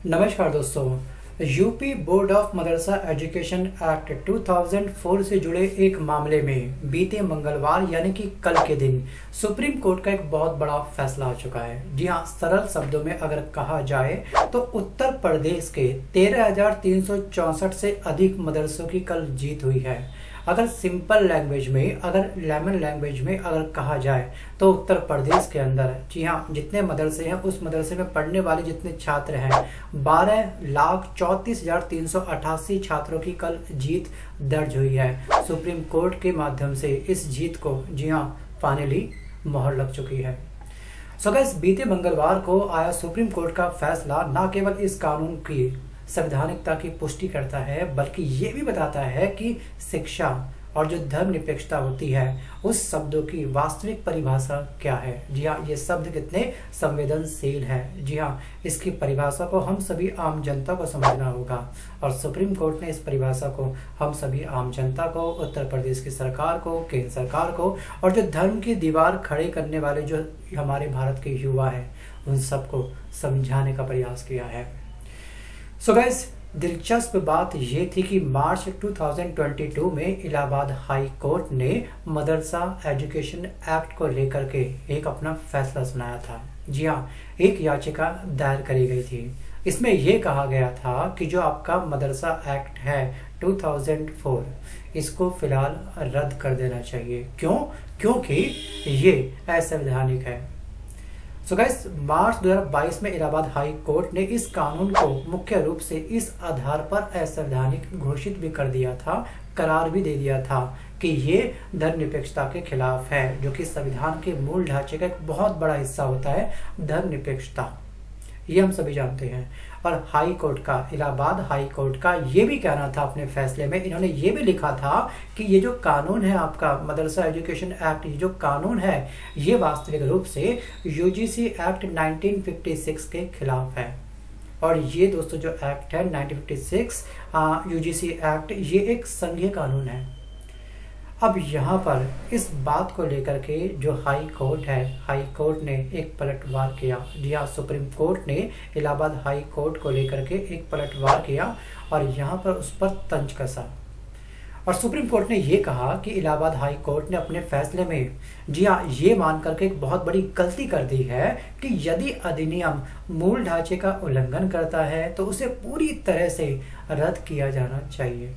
नमस्कार दोस्तों। UP board of Madrasa education act 2004 से जुड़े एक मामले में बीते मंगलवार यानी कि कल के दिन सुप्रीम कोर्ट का एक बहुत बड़ा फैसला आ चुका है। जी हाँ, सरल शब्दों में अगर कहा जाए तो उत्तर प्रदेश के 13,364 से अधिक मदरसों की कल जीत हुई है। अगर सिंपल लैंग्वेज में, अगर लेमन लैंग्वेज में अगर कहा जाए तो उत्तर प्रदेश के अंदर, जी हाँ, जितने मदरसे हैं उस मदरसे में पढ़ने वाले जितने छात्र हैं 12,34,388 छात्रों की कल जीत दर्ज हुई है। सुप्रीम कोर्ट के माध्यम से इस जीत को, जी हाँ, फाइनली मोहर लग चुकी है। सो गाइस, बीते मंगलवार को आया सुप्रीम कोर्ट का फैसला न केवल इस कानून की संवैधानिकता की पुष्टि करता है, बल्कि ये भी बताता है कि शिक्षा और जो धर्मनिरपेक्षता होती है उस शब्दों की वास्तविक परिभाषा क्या है। जी हाँ, ये शब्द कितने संवेदनशील है। जी हाँ, इसकी परिभाषा को हम सभी आम जनता को समझना होगा और सुप्रीम कोर्ट ने इस परिभाषा को हम सभी आम जनता को, उत्तर प्रदेश की सरकार को, केंद्र सरकार को और जो धर्म की दीवार खड़े करने वाले जो हमारे भारत के युवा हैं उन सबको समझाने का प्रयास किया है। सो गाइस, दिलचस्प बात ये थी कि मार्च 2022 में इलाहाबाद हाई कोर्ट ने मदरसा एजुकेशन एक्ट को लेकर के एक अपना फैसला सुनाया था। जी हाँ, एक याचिका दायर करी गई थी। इसमें यह कहा गया था कि जो आपका मदरसा एक्ट है 2004, इसको फिलहाल रद्द कर देना चाहिए। क्यों? क्योंकि ये असंवैधानिक है। सो गाइस, मार्च 2022 में इलाहाबाद हाई कोर्ट ने इस कानून को मुख्य रूप से इस आधार पर असंवैधानिक घोषित भी कर दिया था, करार भी दे दिया था कि ये धर्मनिरपेक्षता के खिलाफ है, जो कि संविधान के मूल ढांचे का एक बहुत बड़ा हिस्सा होता है धर्मनिरपेक्षता। ये हम सभी जानते हैं। और हाई कोर्ट का, इलाहाबाद हाई कोर्ट का ये भी कहना था अपने फैसले में, इन्होंने ये भी लिखा था कि ये जो कानून है आपका मदरसा एजुकेशन एक्ट, ये जो कानून है ये वास्तविक रूप से यूजीसी एक्ट 1956 के खिलाफ है। और ये दोस्तों जो एक्ट है 1956 यूजीसी एक्ट, ये एक संघीय कानून है। अब यहाँ पर इस बात को लेकर के जो हाई कोर्ट है, हाई कोर्ट ने एक पलटवार किया। जी हाँ, सुप्रीम कोर्ट ने इलाहाबाद हाई कोर्ट को लेकर के एक पलटवार किया और यहाँ पर उस पर तंज कसा। और सुप्रीम कोर्ट ने ये कहा कि इलाहाबाद हाई कोर्ट ने अपने फैसले में, जी हाँ, ये मान करके एक बहुत बड़ी गलती कर दी है कि यदि अधिनियम मूल ढांचे का उल्लंघन करता है तो उसे पूरी तरह से रद्द किया जाना चाहिए।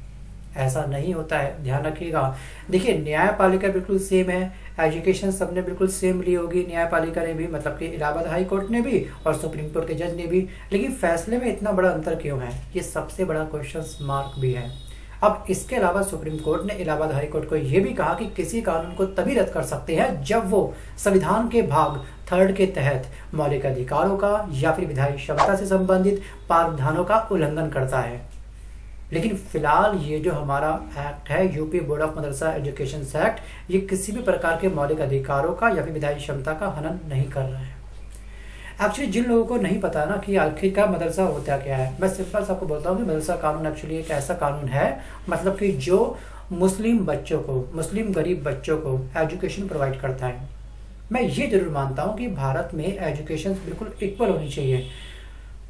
ऐसा नहीं होता है, ध्यान रखिएगा। देखिए, न्यायपालिका बिल्कुल सेम है, एजुकेशन सबने बिल्कुल सेम ली होगी, न्यायपालिका ने भी, मतलब कि इलाहाबाद हाई कोर्ट ने भी और सुप्रीम कोर्ट के जज ने भी, लेकिन फैसले में इतना बड़ा अंतर क्यों है? ये सबसे बड़ा क्वेश्चन मार्क भी है। अब इसके अलावा सुप्रीम कोर्ट ने इलाहाबाद हाई कोर्ट को यह भी कहा कि किसी कानून को तभी रद्द कर सकते हैं जब वो संविधान के भाग 3 के तहत मौलिक अधिकारों का या फिर विधायी क्षमता से संबंधित प्रावधानों का उल्लंघन करता है। लेकिन फिलहाल ये जो हमारा एक्ट है, UP board of Madrasa education act, ये किसी भी प्रकार के मौलिक अधिकारों का या फिर विधायी क्षमता का हनन नहीं कर रहा है। एक्चुअली जिन लोगों को नहीं पता ना कि आखिर का मदरसा होता क्या है, मैं सिंपल सा आपको बोलता हूँ कि मदरसा कानून एक्चुअली एक ऐसा कानून है, मतलब कि जो मुस्लिम बच्चों को, मुस्लिम गरीब बच्चों को एजुकेशन प्रोवाइड करता है। मैं ये जरूर मानता हूँ कि भारत में एजुकेशन बिल्कुल इक्वल होनी चाहिए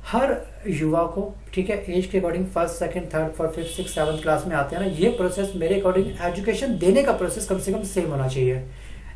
हर युवा को, ठीक है, एज के according first, second, third, fourth, fifth, six, seventh class में आते हैं ना, ये प्रोसेस मेरे अकॉर्डिंग एजुकेशन देने का प्रोसेस कम से कम सेम होना चाहिए।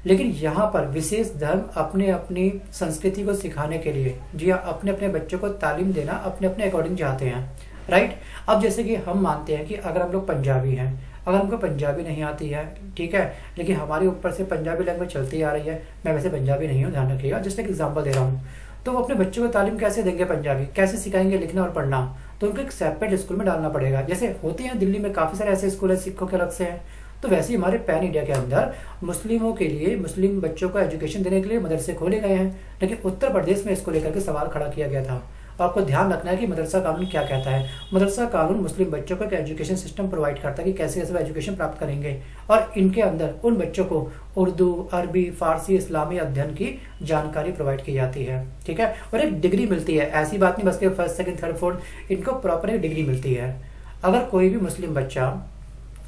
लेकिन यहाँ पर विशेष धर्म अपने अपनी संस्कृति को सिखाने के लिए, जी हाँ, अपने अपने बच्चों को तालीम देना अपने अपने अकॉर्डिंग चाहते हैं, राइट। अब जैसे कि हम मानते हैं कि अगर हम लोग पंजाबी हैं, अगर हमको पंजाबी नहीं आती है, ठीक है, लेकिन हमारे ऊपर से पंजाबी लैंग्वेज चलती आ रही है, मैं वैसे पंजाबी नहीं हूँ, ध्यान रखिएगा, जस्ट एक एग्जाम्पल दे रहा हूँ, तो वो अपने बच्चों को तालीम कैसे देंगे, पंजाबी कैसे सिखाएंगे लिखना और पढ़ना? तो उनको एक सेपरेट स्कूल में डालना पड़ेगा। जैसे होते हैं दिल्ली में काफ़ी सारे ऐसे स्कूल है सिखों के अलग से हैं, तो वैसे ही हमारे पैन इंडिया के अंदर मुस्लिमों के लिए, मुस्लिम बच्चों को एजुकेशन देने के लिए मदरसे खोले गए हैं। लेकिन उत्तर प्रदेश में इसको लेकर के सवाल खड़ा किया गया था। और आपको ध्यान रखना है कि मदरसा कानून क्या कहता है। मदरसा कानून मुस्लिम बच्चों को एक एजुकेशन सिस्टम प्रोवाइड करता है कि कैसे कैसे वो एजुकेशन प्राप्त करेंगे, और इनके अंदर उन बच्चों को उर्दू, अरबी, फारसी, इस्लामी अध्ययन की जानकारी प्रोवाइड की जाती है, ठीक है, और एक डिग्री मिलती है। ऐसी बात नहीं बस के फर्स्ट, सेकंड, थर्ड, फोर्थ, इनको प्रॉपर एक डिग्री मिलती है। अगर कोई भी मुस्लिम बच्चा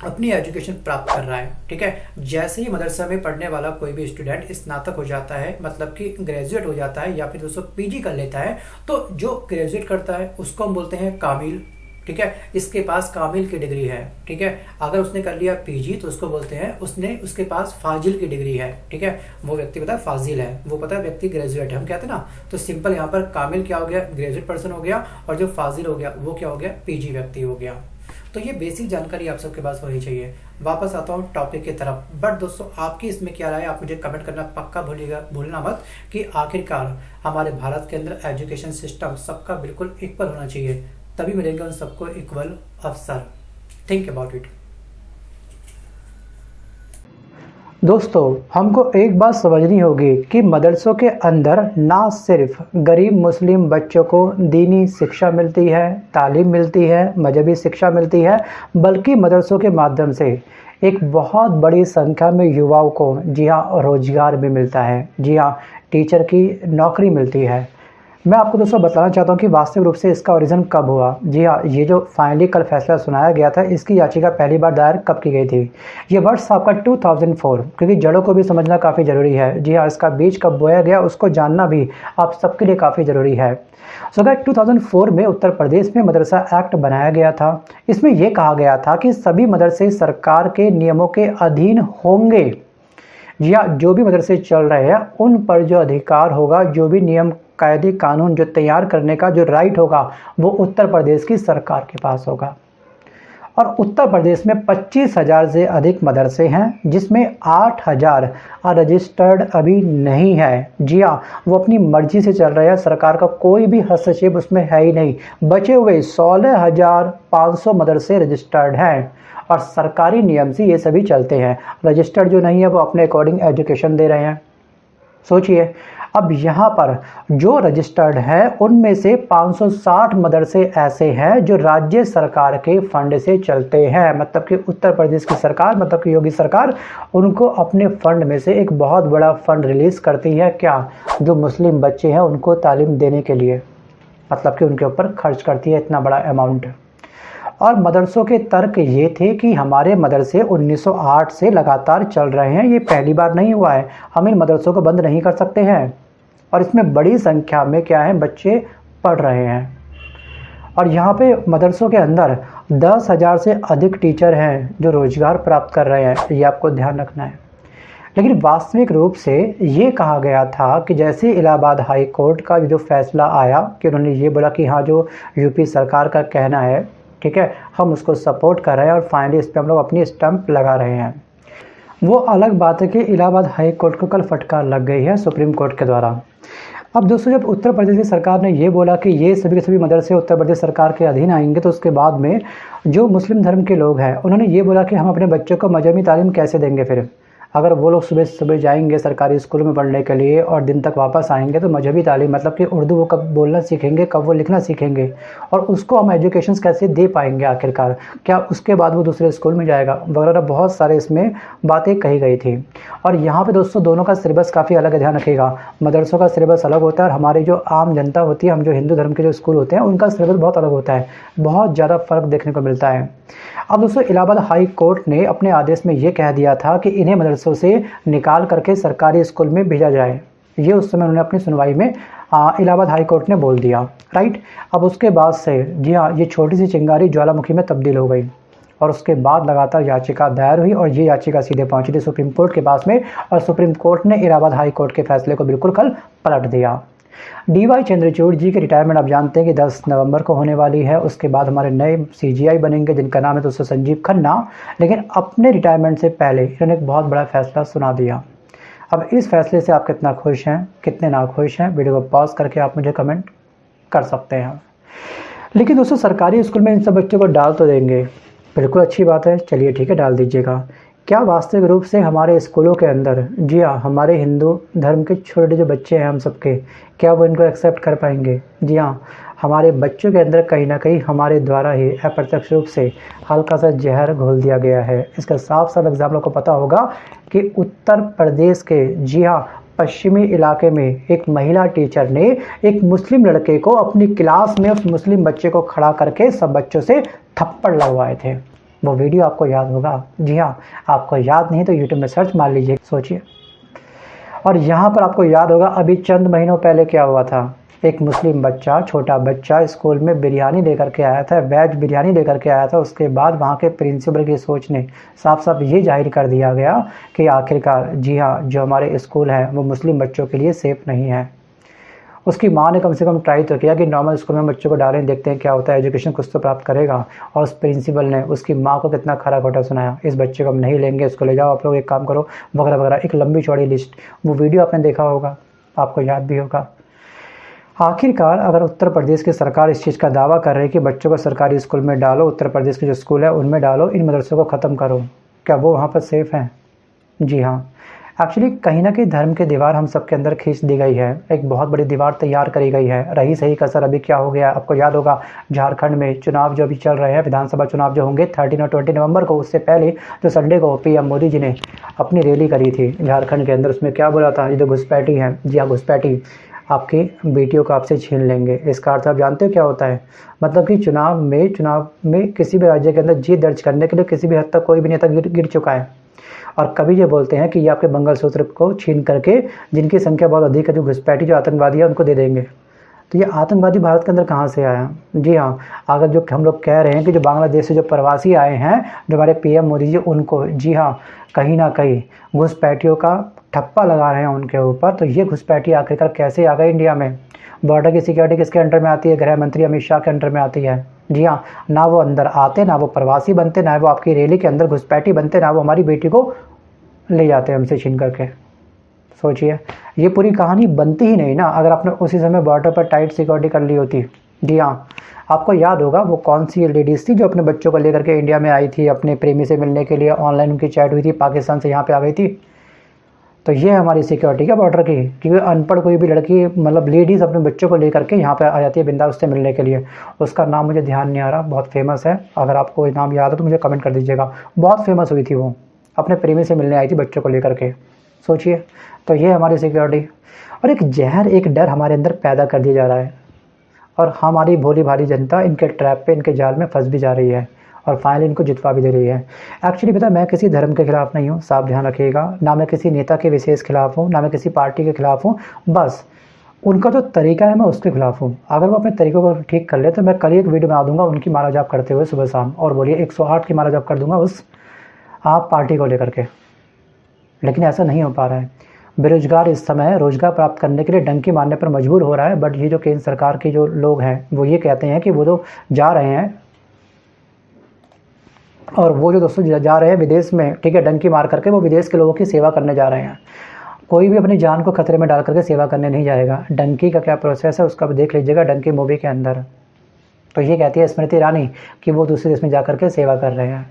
अपनी एजुकेशन प्राप्त कर रहा है। ठीक है, जैसे ही मदरसा में पढ़ने वाला कोई भी स्टूडेंट स्नातक हो जाता है, मतलब कि ग्रेजुएट हो जाता है या फिर दोस्तों पीजी कर लेता है, तो जो ग्रेजुएट करता है उसको हम बोलते हैं कामिल। ठीक है, इसके पास कामिल की डिग्री है। ठीक है, अगर उसने कर लिया पीजी तो उसको बोलते हैं उसके पास फाजिल की डिग्री है। ठीक है, वो व्यक्ति पता है फाजिल है, वो पता है व्यक्ति ग्रेजुएट है, हम कहते हैं ना। तो सिंपल यहाँ पर कामिल क्या हो गया, ग्रेजुएट पर्सन हो गया, और जो फाजिल हो गया वो क्या हो गया, पीजी व्यक्ति हो गया। तो ये बेसिक जानकारी आप सबके पास होनी चाहिए। वापस आता हूँ टॉपिक की तरफ। बट दोस्तों आपकी इसमें क्या राय है, आप मुझे कमेंट करना पक्का भूलना मत कि आखिरकार हमारे भारत के अंदर एजुकेशन सिस्टम सबका बिल्कुल इक्वल होना चाहिए, तभी मिलेंगे उन सबको इक्वल अवसर। Think about it. दोस्तों हमको एक बात समझनी होगी कि मदरसों के अंदर ना सिर्फ गरीब मुस्लिम बच्चों को दीनी शिक्षा मिलती है, तालीम मिलती है, मजहबी शिक्षा मिलती है, बल्कि मदरसों के माध्यम से एक बहुत बड़ी संख्या में युवाओं को जी हाँ रोजगार भी मिलता है। जी हाँ, टीचर की नौकरी मिलती है। मैं आपको दोस्तों बताना चाहता हूँ कि वास्तविक रूप से इसका ओरिजिन कब हुआ। जी हाँ, ये जो फाइनली कल फैसला सुनाया गया था, इसकी याचिका पहली बार दायर कब की गई थी। ये वर्ष आपका 2004, क्योंकि जड़ों को भी समझना काफ़ी ज़रूरी है। जी हाँ, इसका बीज कब बोया गया उसको जानना भी आप सबके लिए काफ़ी ज़रूरी है। सो अगर 2004 में उत्तर प्रदेश में मदरसा एक्ट बनाया गया था। इसमें यह कहा गया था कि सभी मदरसे सरकार के नियमों के अधीन होंगे। जी हाँ, जो भी मदरसे चल रहे हैं उन पर जो अधिकार होगा, जो भी नियम कायदे कानून जो तैयार करने का जो राइट होगा, वो उत्तर प्रदेश की सरकार के पास होगा। और उत्तर प्रदेश में 25,000 से अधिक मदरसे हैं, जिसमें 8,000 रजिस्टर्ड अभी नहीं है। जी हाँ, वो अपनी मर्जी से चल रहे हैं, सरकार का कोई भी हस्तक्षेप उसमें है ही नहीं। बचे हुए 16,500 मदरसे रजिस्टर्ड हैं और सरकारी नियम से ये सभी चलते हैं। रजिस्टर्ड जो नहीं है वो अपने अकॉर्डिंग एजुकेशन दे रहे हैं। सोचिए, अब यहाँ पर जो रजिस्टर्ड है उनमें से 560 मदरसे ऐसे हैं जो राज्य सरकार के फंड से चलते हैं। मतलब कि उत्तर प्रदेश की सरकार, मतलब कि योगी सरकार, उनको अपने फंड में से एक बहुत बड़ा फंड रिलीज करती है। क्या? जो मुस्लिम बच्चे हैं उनको तालीम देने के लिए, मतलब कि उनके ऊपर खर्च करती है इतना बड़ा अमाउंट। और मदरसों के तर्क ये थे कि हमारे मदरसे 1908 से लगातार चल रहे हैं, ये पहली बार नहीं हुआ है, हम इन मदरसों को बंद नहीं कर सकते हैं। और इसमें बड़ी संख्या में क्या है, बच्चे पढ़ रहे हैं। और यहाँ पे मदरसों के अंदर 10,000 से अधिक टीचर हैं जो रोजगार प्राप्त कर रहे हैं, ये आपको ध्यान रखना है। लेकिन वास्तविक रूप से ये कहा गया था कि जैसे इलाहाबाद हाई कोर्ट का जो फैसला आया कि उन्होंने ये बोला कि हाँ, जो यूपी सरकार का कहना है, ठीक है, हम उसको सपोर्ट कर रहे हैं और फाइनली इस पर हम लोग अपनी स्टंप लगा रहे हैं। वो अलग बात है कि इलाहाबाद हाई कोर्ट को कल फटकार लग गई है सुप्रीम कोर्ट के द्वारा। अब दोस्तों, जब उत्तर प्रदेश की सरकार ने ये बोला कि ये सभी के सभी मदरसे उत्तर प्रदेश सरकार के अधीन आएंगे, तो उसके बाद में जो मुस्लिम धर्म के लोग हैं उन्होंने ये बोला कि हम अपने बच्चों को मजहबी तालीम कैसे देंगे। फिर अगर वो लोग सुबह सुबह जाएंगे सरकारी स्कूल में पढ़ने के लिए और दिन तक वापस आएंगे, तो मजहबी तालीम मतलब कि उर्दू वो कब बोलना सीखेंगे, कब वो लिखना सीखेंगे, और उसको हम एजुकेशन कैसे दे पाएंगे आखिरकार। क्या उसके बाद वो दूसरे स्कूल में जाएगा वगैरह, बहुत सारे इसमें बातें कही गई थी। और यहाँ पे दोस्तों दोनों का सिलेबस काफ़ी अलग है, ध्यान रखिएगा। मदरसों का सिलेबस अलग होता है और हमारी जो आम जनता होती है, हम जो हिंदू धर्म के जो स्कूल होते हैं, उनका सिलेबस बहुत अलग होता है। बहुत ज़्यादा फ़र्क देखने को मिलता है। अब दोस्तों, इलाहाबाद हाई कोर्ट ने अपने आदेश में ये कह दिया था कि इन्हें मदरसों से निकाल करके सरकारी स्कूल में भेजा जाए। ये उस समय उन्होंने अपनी सुनवाई में इलाहाबाद हाई कोर्ट ने बोल दिया, राइट। अब उसके बाद से जी हाँ, ये छोटी सी चिंगारी ज्वालामुखी में तब्दील हो गई और उसके बाद लगातार याचिका दायर हुई और ये याचिका सीधे पहुंची थी सुप्रीम कोर्ट के पास में, और सुप्रीम कोर्ट ने इलाहाबाद हाई कोर्ट के फैसले को बिल्कुल कल पलट दिया। डी.वाई. चंद्रचूड़ जी की रिटायरमेंट आप जानते हैं कि 10 नवंबर को होने वाली है। उसके बाद हमारे नए सीजीआई बनेंगे जिनका नाम है दोस्तों संजीव खन्ना। लेकिन अपने रिटायरमेंट से पहले इन्होंने एक बहुत बड़ा फैसला सुना दिया। अब इस फैसले से आप कितना खुश हैं, कितने नाखुश हैं, वीडियो को पॉज करके आप मुझे कमेंट कर सकते हैं। लेकिन दोस्तों, सरकारी स्कूल में इन सब बच्चों को डाल तो देंगे, बिल्कुल अच्छी बात है, चलिए ठीक है, डाल दीजिएगा। क्या वास्तविक रूप से हमारे स्कूलों के अंदर, जी हाँ, हमारे हिंदू धर्म के छोटे जो बच्चे हैं हम सबके, क्या वो इनको एक्सेप्ट कर पाएंगे? जी हाँ, हमारे बच्चों के अंदर कहीं ना कहीं हमारे द्वारा ही अप्रत्यक्ष रूप से हल्का सा जहर घोल दिया गया है। इसका साफ साफ एग्जाम्पल को पता होगा कि उत्तर प्रदेश के, जी हाँ, पश्चिमी इलाके में एक महिला टीचर ने एक मुस्लिम लड़के को अपनी क्लास में, उस मुस्लिम बच्चे को खड़ा करके सब बच्चों से थप्पड़ लगवाए थे। वो वीडियो आपको याद होगा? जी हाँ, आपको याद नहीं तो यूट्यूब में सर्च मार लीजिए, सोचिए। और यहाँ पर आपको याद होगा अभी चंद महीनों पहले क्या हुआ था। एक मुस्लिम बच्चा, छोटा बच्चा स्कूल में बिरयानी लेकर के आया था, वेज बिरयानी लेकर के आया था। उसके बाद वहाँ के प्रिंसिपल की सोच ने साफ साफ ये जाहिर कर दिया गया कि आखिरकार जी हाँ, जो हमारे स्कूल है वो मुस्लिम बच्चों के लिए सेफ़ नहीं है। उसकी माँ ने कम से कम ट्राई तो किया कि नॉर्मल स्कूल में बच्चों को डालें, देखते हैं क्या होता है, एजुकेशन कुछ तो प्राप्त करेगा। और उस प्रिंसिपल ने उसकी माँ को कितना खरा खोटा सुनाया, इस बच्चे को हम नहीं लेंगे, इसको ले जाओ आप लोग, एक काम करो, वगैरह वगैरह, एक लंबी चौड़ी लिस्ट। वो वीडियो आपने देखा होगा, आपको याद भी होगा। आखिरकार अगर उत्तर प्रदेश की सरकार इस चीज़ का दावा कर रही है कि बच्चों को सरकारी स्कूल में डालो, उत्तर प्रदेश के जो स्कूल है उनमें डालो, इन मदरसों को ख़त्म करो, क्या वो वहाँ पर सेफ़ हैं? जी हाँ, एक्चुअली कहीं ना कहीं धर्म की दीवार हम सबके अंदर खींच दी गई है, एक बहुत बड़ी दीवार तैयार करी गई है। रही सही कसर अभी क्या हो गया, आपको याद होगा झारखंड में चुनाव जो अभी चल रहे हैं, विधानसभा चुनाव जो होंगे 13 और 20 नवंबर को, उससे पहले जो संडे को पीएम मोदी जी ने अपनी रैली करी थी झारखंड के अंदर, उसमें क्या बोला था, ये जो घुसपैठी हैं, जी हाँ घुसपैठी, आपकी बेटियों को आपसे छीन लेंगे। इसका अर्थ आप जानते हो क्या होता है? मतलब कि चुनाव में किसी भी राज्य के अंदर जीत दर्ज करने के लिए किसी भी हद तक कोई भी नेता गिर चुका है। और कभी ये बोलते हैं कि ये आपके मंगलसूत्र को छीन करके, जिनकी संख्या बहुत अधिक है, जो घुसपैठी जो आतंकवादी है, उनको दे देंगे। तो ये आतंकवादी भारत के अंदर कहाँ से आया? जी हाँ, अगर जो हम लोग कह रहे हैं कि जो बांग्लादेश से जो प्रवासी आए हैं, जो हमारे पीएम मोदी जी, उनको जी हाँ कहीं ना कहीं घुसपैठियों का ठप्पा लगा रहे हैं उनके ऊपर, तो ये घुसपैठी आखिरकार कैसे आ गए इंडिया में? बॉर्डर की सिक्योरिटी किसके अंडर में आती है? गृह मंत्री अमित शाह के अंडर में आती है। जी हाँ, ना वो अंदर आते, ना वो प्रवासी बनते, ना वो आपकी रैली के अंदर घुसपैठी बनते, ना वो हमारी बेटी को ले जाते हैं हमसे छीन करके। सोचिए, ये पूरी कहानी बनती ही नहीं ना अगर आपने उसी समय बॉर्डर पर टाइट सिक्योरिटी कर ली होती। जी हाँ, आपको याद होगा वो कौन सी लेडीज़ थी जो अपने बच्चों को लेकर के इंडिया में आई थी, अपने प्रेमी से मिलने के लिए, ऑनलाइन उनकी चैट हुई थी, पाकिस्तान से यहाँ पे आ गई थी। तो ये हमारी सिक्योरिटी क्या बॉर्डर की? क्योंकि अनपढ़ कोई भी लड़की, मतलब लेडीज़ अपने बच्चों को लेकर के यहाँ पे आ जाती है बिंदास उससे मिलने के लिए। उसका नाम मुझे ध्यान नहीं आ रहा, बहुत फेमस है, अगर आपको नाम याद हो तो मुझे कमेंट कर दीजिएगा। बहुत फेमस हुई थी वो, अपने प्रेमी से मिलने आई थी बच्चों को लेकर के। सोचिए, तो ये हमारी सिक्योरिटी। और एक जहर, एक डर हमारे अंदर पैदा कर दिया जा रहा है, और हमारी भोली भाली जनता इनके ट्रैप पे, इनके जाल में फंस भी जा रही है, और फाइनली इनको जितवा भी दे रही है। एक्चुअली पता है, मैं किसी धर्म के खिलाफ नहीं हूँ, साफ ध्यान रखिएगा, ना मैं किसी नेता के विशेष खिलाफ हूँ, ना मैं किसी पार्टी के खिलाफ हूँ, बस उनका जो तरीका है मैं उसके खिलाफ हूँ। अगर वो अपने तरीकों को ठीक कर ले तो मैं कल ही एक वीडियो बना दूंगा उनकी माला जाप करते हुए सुबह शाम, और बोलिए 108 की माला जाप कर दूंगा उस आप पार्टी को लेकर के। लेकिन ऐसा नहीं हो पा रहा है। बेरोजगार इस समय रोजगार प्राप्त करने के लिए डंकी मारने पर मजबूर हो रहा है, बट ये जो केंद्र सरकार के जो लोग हैं वो ये कहते हैं कि वो जो जा रहे हैं, और वो जो दोस्तों जा रहे हैं विदेश में, ठीक है, डंकी मार करके वो विदेश के लोगों की सेवा करने जा रहे हैं। कोई भी अपनी जान को खतरे में डाल करके सेवा करने नहीं जाएगा। डंकी का क्या प्रोसेस है उसका भी देख लीजिएगा डंकी मूवी के अंदर। तो ये कहती है स्मृति ईरानी कि वो दूसरे देश में जा करके सेवा कर रहे हैं।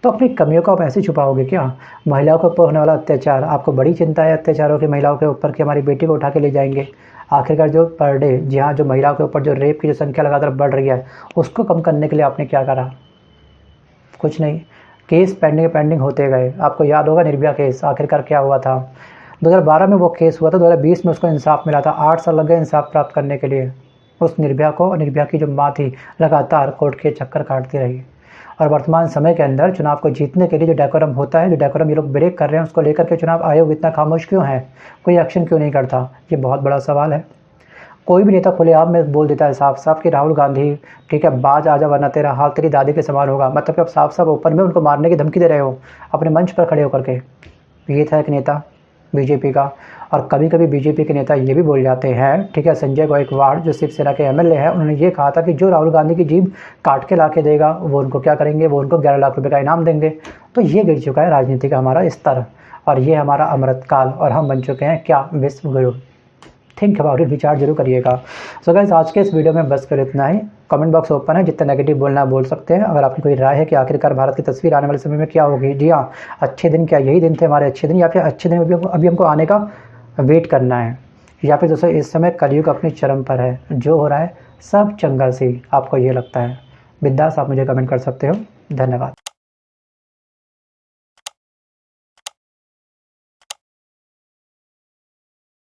तो अपनी कमियों को आप ऐसे छुपाओगे क्या? महिलाओं के ऊपर होने वाला अत्याचार, आपको बड़ी चिंता है अत्याचारों की महिलाओं के ऊपर कि हमारी बेटी को उठा के ले जाएंगे? आखिरकार जो पर डे, जी हाँ, जो महिलाओं के ऊपर जो रेप की जो संख्या लगातार बढ़ रही है, उसको कम करने के लिए आपने क्या करा? कुछ नहीं। केस पेंडिंग होते गए। आपको याद होगा निर्भया केस, आखिरकार क्या हुआ था? 2012 में वो केस हुआ था, 2020 में उसको इंसाफ मिला था। 8 साल लग गए इंसाफ प्राप्त करने के लिए उस निर्भया को। और निर्भया की जो माँ थी लगातार कोर्ट के चक्कर काटती रही। और वर्तमान समय के अंदर चुनाव को जीतने के लिए जो डेकोरम होता है, जो डेकोरम ये लोग ब्रेक कर रहे हैं, उसको लेकर के चुनाव आयोग इतना खामोश क्यों है? कोई एक्शन क्यों नहीं करता? ये बहुत बड़ा सवाल है। कोई भी नेता खुलेआम में बोल देता है साफ साफ कि राहुल गांधी, ठीक है, बाज आजा वरना तेरा हाल तेरी दादी के समान होगा। मतलब कि आप साफ साफ ओपन में उनको मारने की धमकी दे रहे हो अपने मंच पर खड़े होकर के। ये था एक नेता बीजेपी का। और कभी कभी बीजेपी के नेता ये भी बोल जाते हैं, ठीक है, संजय गायकवाड़ जो शिवसेना के एमएलए हैं, उन्होंने ये कहा था कि जो राहुल गांधी की जीभ काट के ला के देगा वो उनको क्या करेंगे, वो उनको 11 लाख रुपए का इनाम देंगे। तो ये गिर चुका है राजनीति का हमारा स्तर, और ये हमारा अमृतकाल, और हम बन चुके हैं क्या? विश्व गुरु। थिंक अबाउट इट, विचार जरूर करिएगा। सो गाइस, आज के इस वीडियो में बस कर इतना ही। कमेंट बॉक्स ओपन है, जितना नेगेटिव बोलना बोल सकते हैं। अगर आपकी कोई राय है कि आखिरकार भारत की तस्वीर आने वाले समय में क्या होगी, जी हाँ, अच्छे दिन क्या यही दिन थे हमारे अच्छे दिन, या फिर अच्छे दिन अभी हमको आने का वेट करना है, या फिर दोस्तों इस समय कलयुग अपनी चरम पर है, जो हो रहा है सब चंगा सी आपको ये लगता है? बिंदास आप मुझे कमेंट कर सकते हो। धन्यवाद।